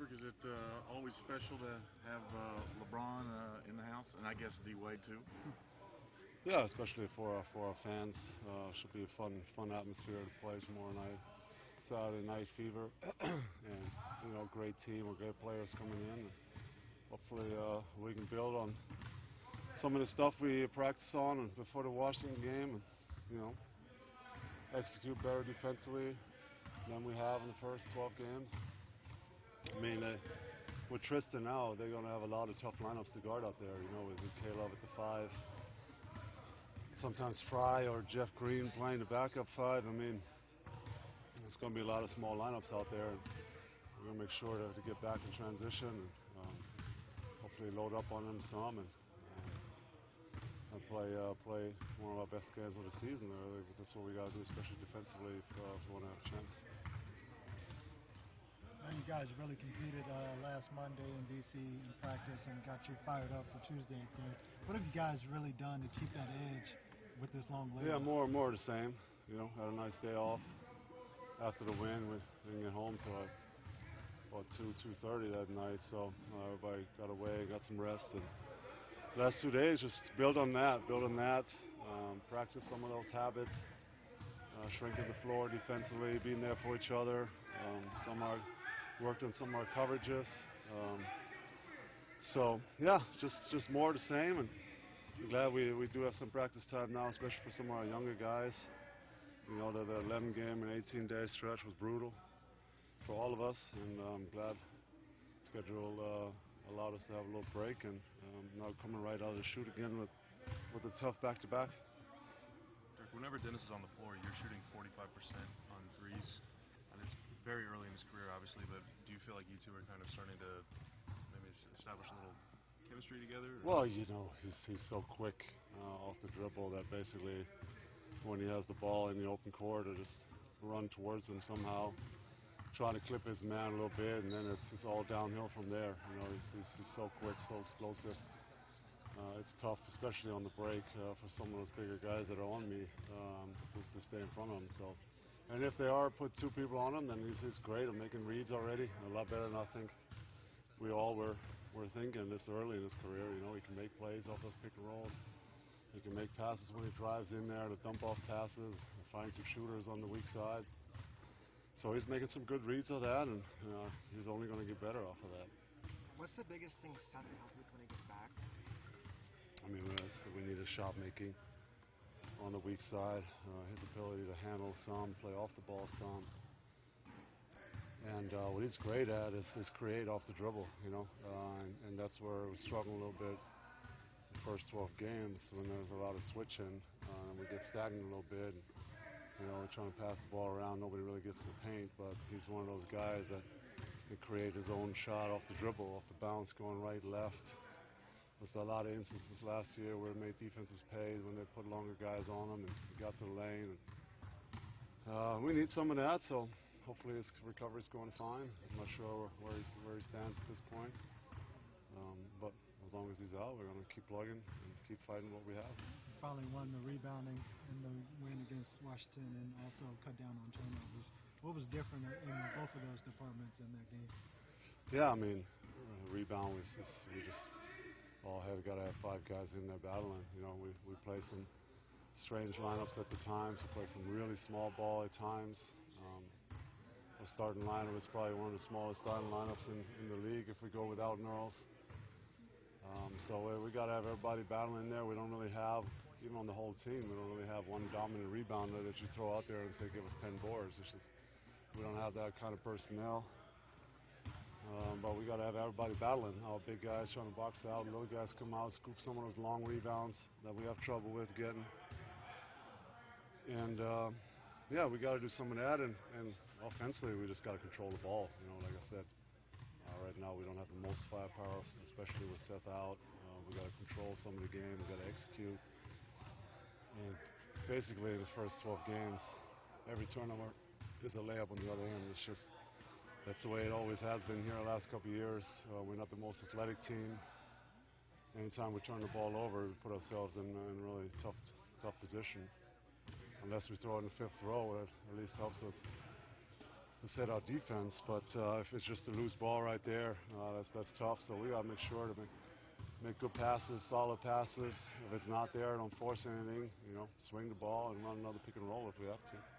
Dirk, is it always special to have LeBron in the house, and I guess D-Wade too? Yeah, especially for our fans. Should be a fun atmosphere to play tomorrow night. Saturday night fever, and great team with great players coming in. And hopefully we can build on some of the stuff we practice on and before the Washington game, and execute better defensively than we have in the first 12 games. I mean, with Tristan now, they're going to have a lot of tough lineups to guard out there. With Caleb at the 5, sometimes Fry or Jeff Green playing the backup 5. I mean, it's going to be a lot of small lineups out there. And we're going to make sure to get back in transition and hopefully load up on them some and play one of our best games of the season. That's what we got to do, especially defensively, if we want to have a chance. You guys really competed last Monday in D.C. in practice and got you fired up for Tuesday's game. What have you guys really done to keep that edge with this long layoff? Yeah, more and more the same. Had a nice day off after the win. We didn't get home till about 2:30 that night, so everybody got away, got some rest, and last 2 days just build on that, practice some of those habits, shrinking the floor defensively, being there for each other. Worked on some of our coverages. So yeah, just more the same, and I'm glad we do have some practice time now, especially for some of our younger guys. The 11-game and 18-day stretch was brutal for all of us, and I'm glad the schedule allowed us to have a little break, and now coming right out of the shoot again with a tough back-to-back. Dirk, whenever Dennis is on the floor, you're shooting 45% on threes. And it's very early in his career, obviously, but do you feel like you two are kind of starting to maybe establish a little chemistry together? Or? Well, he's so quick off the dribble that basically when he has the ball in the open court, I just run towards him somehow, try to clip his man a little bit, and then it's all downhill from there. He's so quick, so explosive. It's tough, especially on the break, for some of those bigger guys that are on me to stay in front of him. So. And if they are put 2 people on him, then he's great at making reads already. A lot better than I think we all were thinking this early in his career. He can make plays off those pick and rolls. He can make passes when he drives in there to dump off passes, find some shooters on the weak side. So he's making some good reads of that, and he's only going to get better off of that. What's the biggest thing Seth can help with when he gets back? I mean, we need a shot making on the weak side, his ability to handle some, play off the ball some, and what he's great at is create off the dribble, and that's where we struggle a little bit the first 12 games when there's a lot of switching, and we get stagnant a little bit. We're trying to pass the ball around, nobody really gets in the paint, but he's one of those guys that can create his own shot off the dribble, off the bounce, going right, left. There's a lot of instances last year where it made defenses pay when they put longer guys on them and got to the lane. And, we need some of that, so hopefully his recovery's going fine. I'm not sure where he stands at this point, but as long as he's out, we're going to keep plugging and keep fighting what we have. You finally won the rebounding in the win against Washington and also cut down on turnovers. What was different in both of those departments in that game? Yeah, I mean, rebound we just all got to have 5 guys in there battling. We play some strange lineups at the times. We play some really small ball at times. The starting lineup is probably one of the smallest starting lineups in the league if we go without Knurls. So we got to have everybody battling there. We don't really have, even on the whole team, we don't really have one dominant rebounder that you throw out there and say, give us 10 boards. It's just, we don't have that kind of personnel. But we got to have everybody battling. Our big guys trying to box out, little guys come out, scoop some of those long rebounds that we have trouble with getting. And yeah, we got to do some of that. And offensively, we just got to control the ball. Like I said, right now we don't have the most firepower, especially with Seth out. We got to control some of the game. We got to execute. And basically, in the first 12 games, every turnover is a layup on the other end. It's just. That's the way it always has been here the last couple of years. We're not the most athletic team. Anytime we turn the ball over, we put ourselves in a really tough position. Unless we throw it in the 5th row, it at least helps us set our defense. But if it's just a loose ball right there, that's tough. So we got to make sure to make good passes, solid passes. If it's not there, don't force anything. Swing the ball and run another pick and roll if we have to.